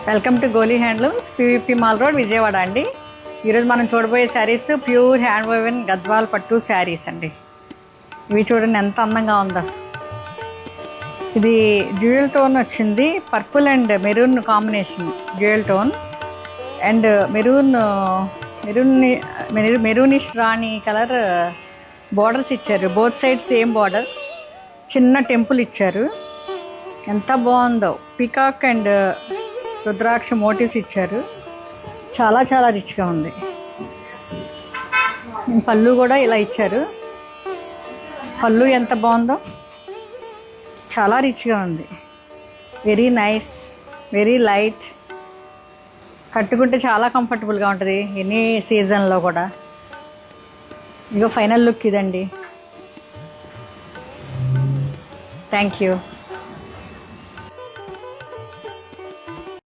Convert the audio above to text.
Welcome to Goli handlooms, PVP mall road, Vijayawada అండి. ఈరోజు మనం చూడబోయే saris pure hand woven Gadwal పట్టు శారీస్ అండి. ఇవి చూడండి ఎంత అందంగా ఉందో. ఇది డ్యూయల్ టోన్ వచ్చింది, purple and maroon combination. Dual tone and maroonish Rani colour borders ఇచ్చారు. బోత్ సైడ్ సేమ్ బార్డర్స్, చిన్న టెంపుల్ ఇచ్చారు. ఎంత బాగుందో. పీకాక్ అండ్ రుద్రాక్ష మోటివ్స్ ఇచ్చారు. చాలా చాలా రిచ్గా ఉంది. పళ్ళు కూడా ఇలా ఇచ్చారు. పళ్ళు ఎంత బాగుందో, చాలా రిచ్గా ఉంది. Very nice, very light. కట్టుకుంటే చాలా కంఫర్టబుల్గా ఉంటుంది ఎనీ సీజన్లో కూడా. ఇగో ఫైనల్ లుక్ ఇదండి. Thank you.